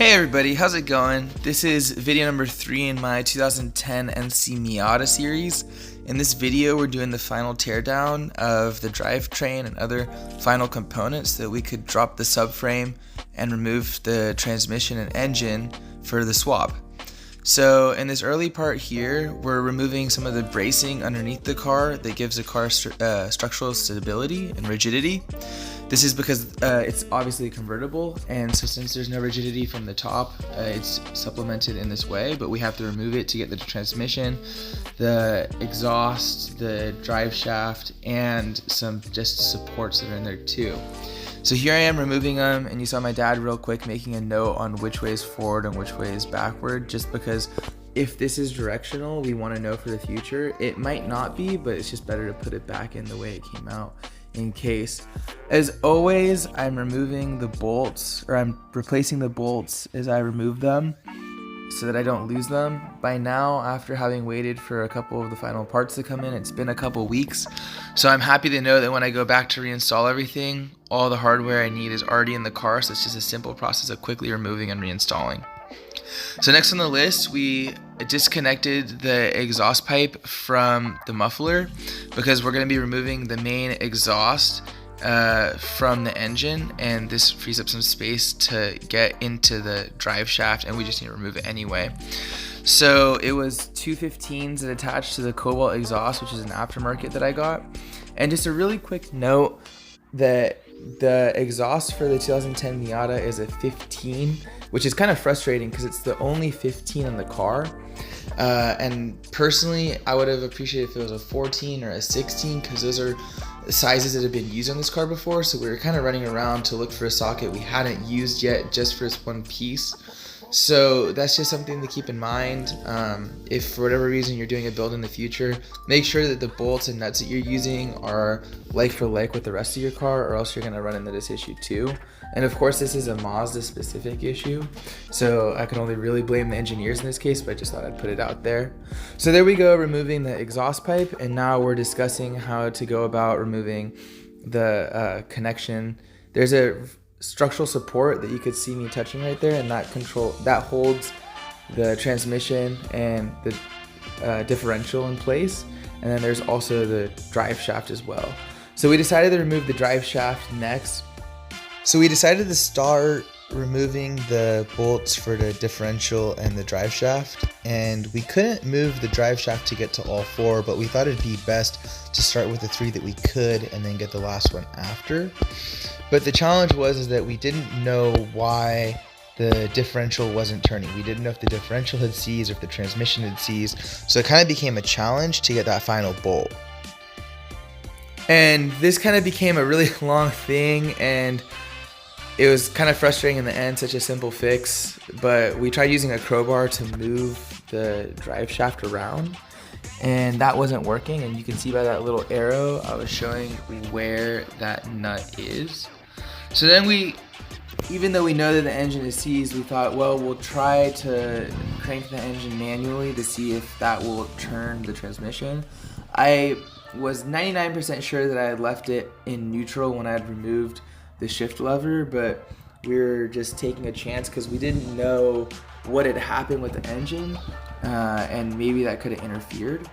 Hey everybody, how's it going? This is video number 3 in my 2010 NC Miata series. In this video, we're doing the final teardown of the drivetrain and other final components so that we could drop the subframe and remove the transmission and engine for the swap. So in this early part here, we're removing some of the bracing underneath the car that gives the car structural stability and rigidity. This is because it's obviously convertible, and so since there's no rigidity from the top, it's supplemented in this way, but we have to remove it to get the transmission, the exhaust, the drive shaft, and some just supports that are in there too. So here I am removing them, and you saw my dad real quick making a note on which way is forward and which way is backward, just because if this is directional, we want to know for the future. It might not be, but it's just better to put it back in the way it came out in case. As always, I'm removing the bolts, or I'm replacing the bolts as I remove them so that I don't lose them. By now, after having waited for a couple of the final parts to come in, it's been a couple weeks, so I'm happy to know that when I go back to reinstall everything, all the hardware I need is already in the car, so it's just a simple process of quickly removing and reinstalling. So next on the list, we disconnected the exhaust pipe from the muffler because we're going to be removing the main exhaust from the engine, and this frees up some space to get into the drive shaft, and we just need to remove it anyway. So it was 215s that attached to the Copart exhaust, which is an aftermarket that I got. And just a really quick note that the exhaust for the 2010 Miata is a 15, which is kind of frustrating because it's the only 15 in the car. And personally, I would have appreciated if it was a 14 or a 16 because those are sizes that have been used on this car before. So we were kind of running around to look for a socket we hadn't used yet just for this one piece. So that's just something to keep in mind. If for whatever reason you're doing a build in the future, make sure that the bolts and nuts that you're using are like for like with the rest of your car, or else you're going to run into this issue too. And of course, this is a Mazda specific issue, so I can only really blame the engineers in this case, but I just thought I'd put it out there. So there we go, removing the exhaust pipe, and now we're discussing how to go about removing the connection. There's a structural support that you could see me touching right there, and that holds the transmission and the differential in place, and then there's also the drive shaft as well. So we decided to remove the drive shaft next. So we decided to start removing the bolts for the differential and the drive shaft, and we couldn't move the drive shaft to get to all 4, but we thought it'd be best to start with the 3 that we could and then get the last one after. But the challenge was that we didn't know why the differential wasn't turning. We didn't know if the differential had seized or if the transmission had seized, so it kind of became a challenge to get that final bolt. And this kind of became a really long thing, and it was kind of frustrating in the end, such a simple fix, but we tried using a crowbar to move the drive shaft around, and that wasn't working, and you can see by that little arrow I was showing where that nut is. So then even though we know that the engine is seized, we thought, well, we'll try to crank the engine manually to see if that will turn the transmission. I was 99% sure that I had left it in neutral when I had removed the shift lever, but we were just taking a chance because we didn't know what had happened with the engine, and maybe that could have interfered.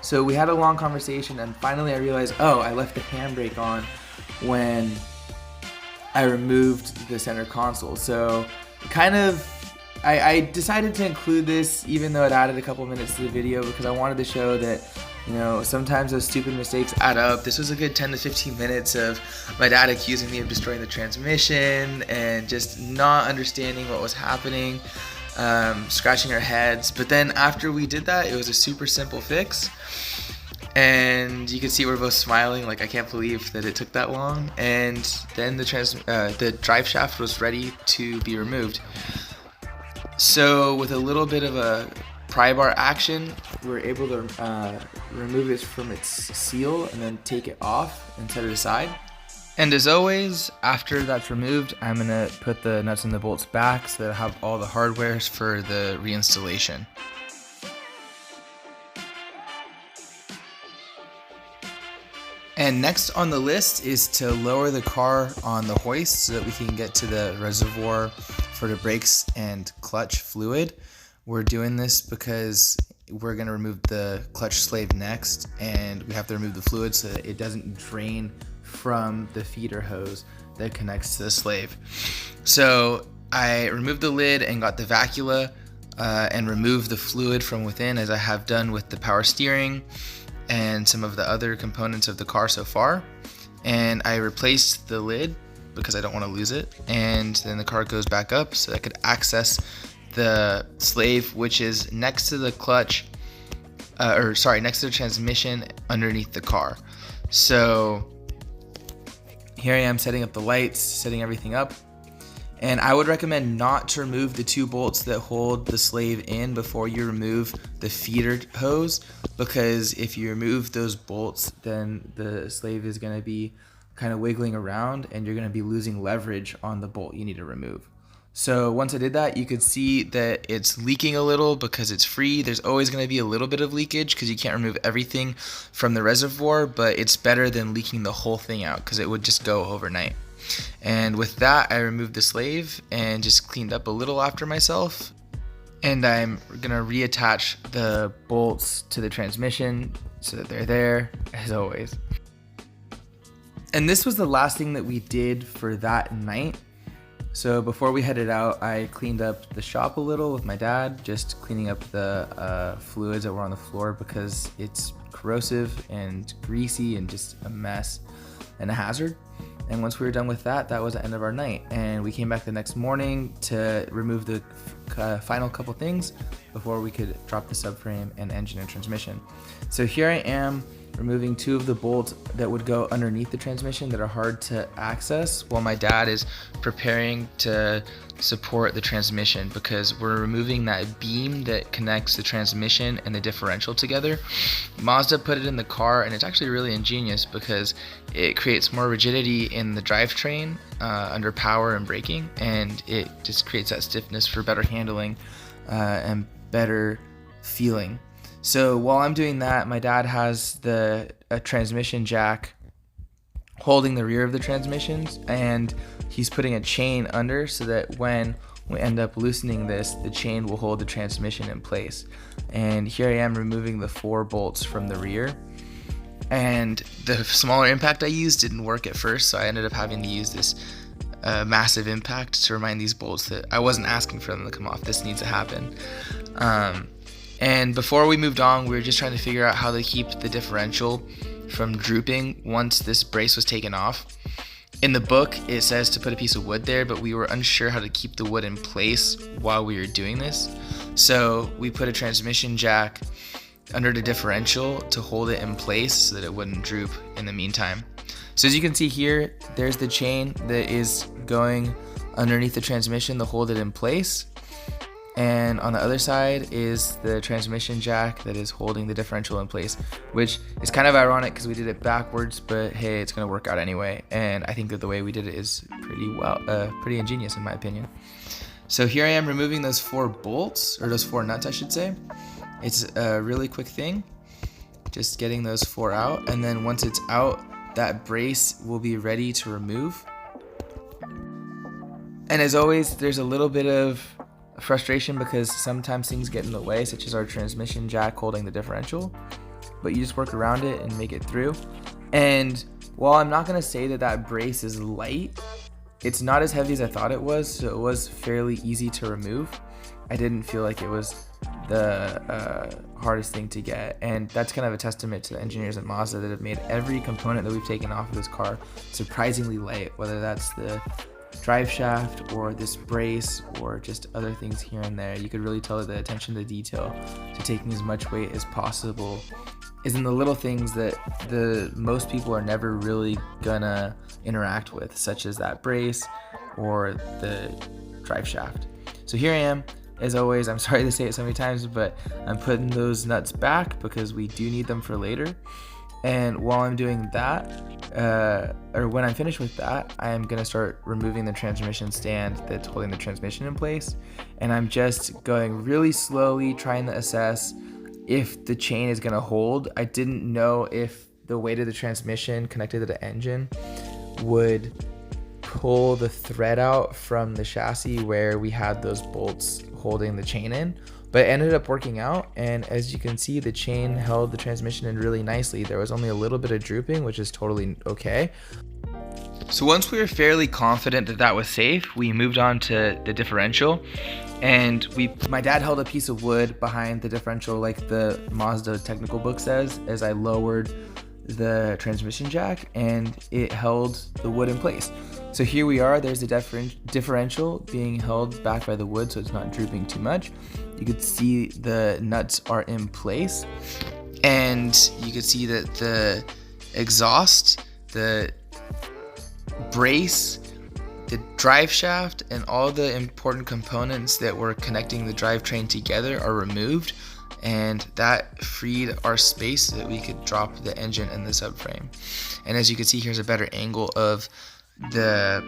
So we had a long conversation, and finally I realized, oh, I left the handbrake on when I removed the center console. So I decided to include this even though it added a couple minutes to the video, because I wanted to show that, you know, sometimes those stupid mistakes add up. This was a good 10 to 15 minutes of my dad accusing me of destroying the transmission and just not understanding what was happening, scratching our heads. But then after we did that, it was a super simple fix, and you can see we're both smiling like I can't believe that it took that long. And then the drive shaft was ready to be removed. So with a little bit of a pry bar action, we were able to remove it from its seal and then take it off and set it aside. And as always, after that's removed, I'm gonna put the nuts and the bolts back so that I have all the hardware for the reinstallation. And next on the list is to lower the car on the hoist so that we can get to the reservoir for the brakes and clutch fluid. We're doing this because we're going to remove the clutch slave next, and we have to remove the fluid so that it doesn't drain from the feeder hose that connects to the slave. So I removed the lid and got the vacuola and removed the fluid from within, as I have done with the power steering and some of the other components of the car so far. And I replaced the lid because I don't want to lose it, and then the car goes back up so I could access the slave, which is next to the clutch, next to the transmission underneath the car. So here I am setting up the lights, setting everything up. And I would recommend not to remove the 2 bolts that hold the slave in before you remove the feeder hose, because if you remove those bolts, then the slave is going to be kind of wiggling around and you're going to be losing leverage on the bolt you need to remove. So once I did that, you could see that it's leaking a little because it's free. There's always going to be a little bit of leakage because you can't remove everything from the reservoir, but it's better than leaking the whole thing out because it would just go overnight. And with that, I removed the slave and just cleaned up a little after myself. And I'm going to reattach the bolts to the transmission so that they're there, as always. And this was the last thing that we did for that night. So before we headed out, I cleaned up the shop a little with my dad, just cleaning up the fluids that were on the floor because it's corrosive and greasy and just a mess and a hazard. And once we were done with that, that was the end of our night. And we came back the next morning to remove the final couple things before we could drop the subframe and engine and transmission. So here I am removing 2 of the bolts that would go underneath the transmission that are hard to access, while my dad is preparing to support the transmission because we're removing that beam that connects the transmission and the differential together. Mazda put it in the car, and it's actually really ingenious because it creates more rigidity in the drivetrain under power and braking, and it just creates that stiffness for better handling and better feeling. So while I'm doing that, my dad has a transmission jack holding the rear of the transmissions, and he's putting a chain under so that when we end up loosening this, the chain will hold the transmission in place. And here I am removing the 4 bolts from the rear. And the smaller impact I used didn't work at first, so I ended up having to use this massive impact to remind these bolts that I wasn't asking for them to come off. This needs to happen. And before we moved on, we were just trying to figure out how to keep the differential from drooping once this brace was taken off. In the book, it says to put a piece of wood there, but we were unsure how to keep the wood in place while we were doing this. So we put a transmission jack under the differential to hold it in place so that it wouldn't droop in the meantime. So as you can see here, there's the chain that is going underneath the transmission to hold it in place. And on the other side is the transmission jack that is holding the differential in place, which is kind of ironic because we did it backwards, but hey, it's going to work out anyway. And I think that the way we did it is pretty ingenious in my opinion. So here I am removing those 4 bolts, or those 4 nuts I should say. It's a really quick thing, just getting those 4 out, and then once it's out, that brace will be ready to remove. And as always, there's a little bit of frustration because sometimes things get in the way, such as our transmission jack holding the differential, but you just work around it and make it through. And while I'm not going to say that that brace is light, it's not as heavy as I thought it was, so it was fairly easy to remove. I didn't feel like it was the hardest thing to get, and that's kind of a testament to the engineers at Mazda that have made every component that we've taken off of this car surprisingly light, whether that's the drive shaft or this brace or just other things here and there. You could really tell that the attention to detail to taking as much weight as possible is in the little things that most people are never really gonna interact with, such as that brace or the drive shaft. So here I am. As always, I'm sorry to say it so many times, but I'm putting those nuts back because we do need them for later. And while I'm doing that, or when I'm finished with that, I am gonna start removing the transmission stand that's holding the transmission in place. And I'm just going really slowly, trying to assess if the chain is gonna hold. I didn't know if the weight of the transmission connected to the engine would pull the thread out from the chassis where we had those bolts holding the chain in, but it ended up working out. And as you can see, the chain held the transmission in really nicely. There was only a little bit of drooping, which is totally okay. So once we were fairly confident that that was safe, we moved on to the differential, and my dad held a piece of wood behind the differential like the Mazda technical book says, as I lowered the transmission jack, and it held the wood in place. So here we are, there's the differential being held back by the wood so it's not drooping too much. You could see the nuts are in place, and you could see that the exhaust, the brace, the drive shaft, and all the important components that were connecting the drivetrain together are removed, and that freed our space so that we could drop the engine and the subframe. And as you can see, here's a better angle of the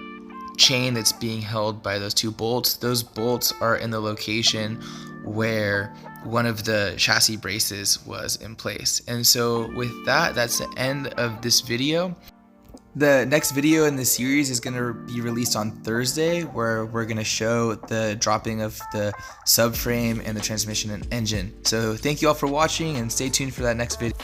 chain that's being held by those two bolts. Those bolts are in the location where one of the chassis braces was in place. And so with that, that's the end of this video. The next video in the series is going to be released on Thursday, where we're going to show the dropping of the subframe and the transmission and engine. So thank you all for watching, and stay tuned for that next video.